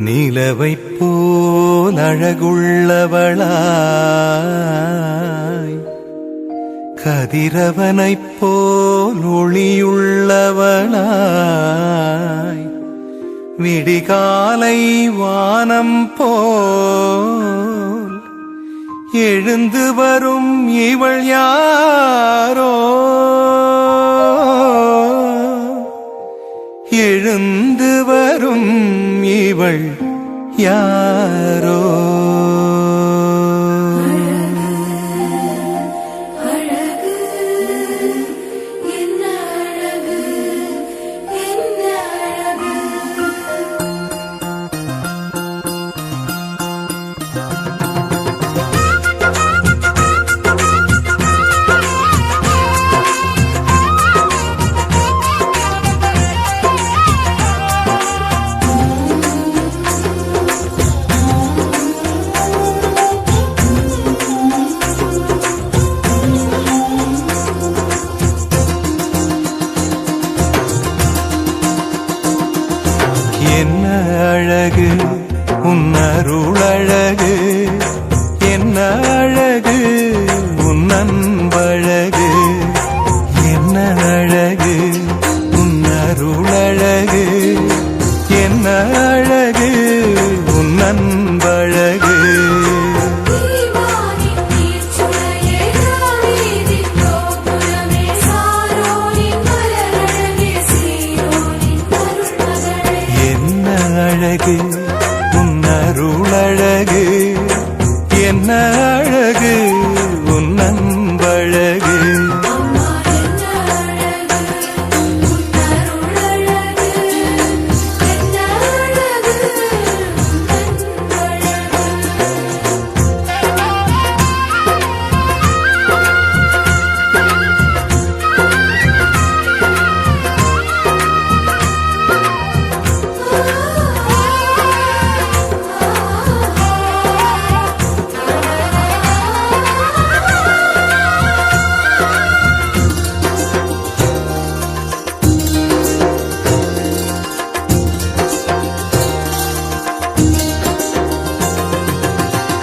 நிலவைப் போல் அழகுள்ளவளாய், கதிரவனைப் போல் ஒளியுள்ளவளாய், விடிகாலை வானம் போல் எழுந்து வரும் இவள் யாரோ, எழுந்து வரும் இவள் யாரோ. என்ன அழகு உன் அருளழகு, என்ன அழகு உன் அன்பழகு, என்ன அழகு உன் அருளழகு, என்ன அழகு உன் அன்பழகு. அழகு உன் அருளழகு, என்ன அழகு உன் அன்பழகு.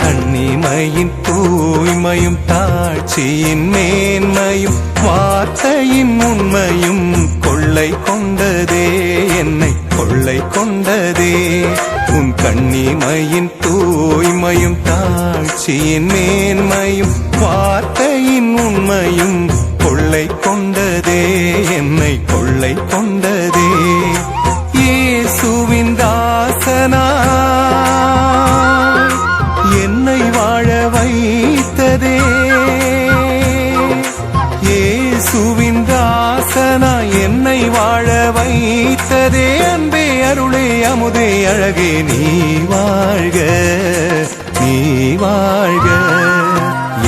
கண்ணிமையின் தூய்மையும் தாட்சியின் மேன்மையும் வார்த்தையின் உண்மையும் கொள்ளை கொண்டதே, என்னை கொள்ளை கொண்டதே. உன் கண்ணிமையின் தூய்மையும் தாட்சியின் மேன்மையும் வார்த்தையின் உண்மையும் கொள்ளை கொண்டதே, என்னை கொள்ளை கொண்டதே. இயேசுவின் தாசனா என்னை வாழ வைத்ததே, இயேசுவின் தாசனா என்னை வாழ வைத்ததே. அன்பே அருளே அமுதே அழகே நீ வாழ்க, நீ வாழ்க.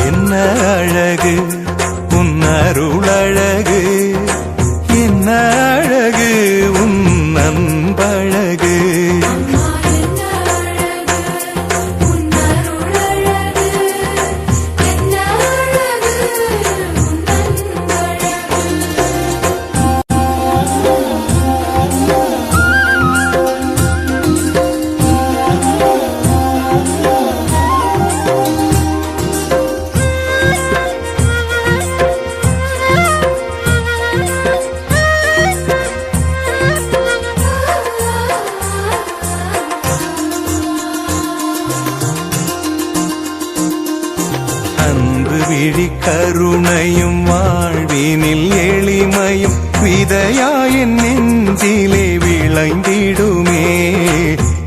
என்ன அழகு உன் அருளழகு, என்ன அழகு உன் அன்பழகு. அன்பு விழி கருணையும் வாழ்வினில் எளிமையும் விதையாயின் நெஞ்சிலே விளைந்திடுமே,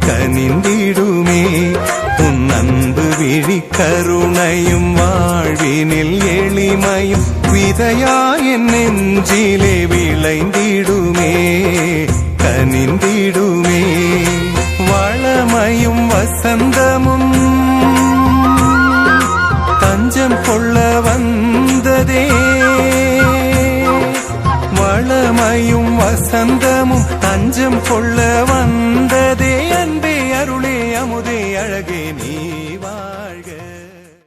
கனிந்திடுமே. உன் அன்பு விழி கருணையும் வாழ்வினில் எளிமையும் விதையாயின் நெஞ்சிலே விளைந்திடுமே, கனிந்திடுமே. வளமையும் வசந்தமும் தஞ்சம் கொள்ள வந்ததே, வளமையும் வசந்தமும் தஞ்சம் கொள்ள வந்ததே. அன்பே அருளே அமுதே அழகே நீ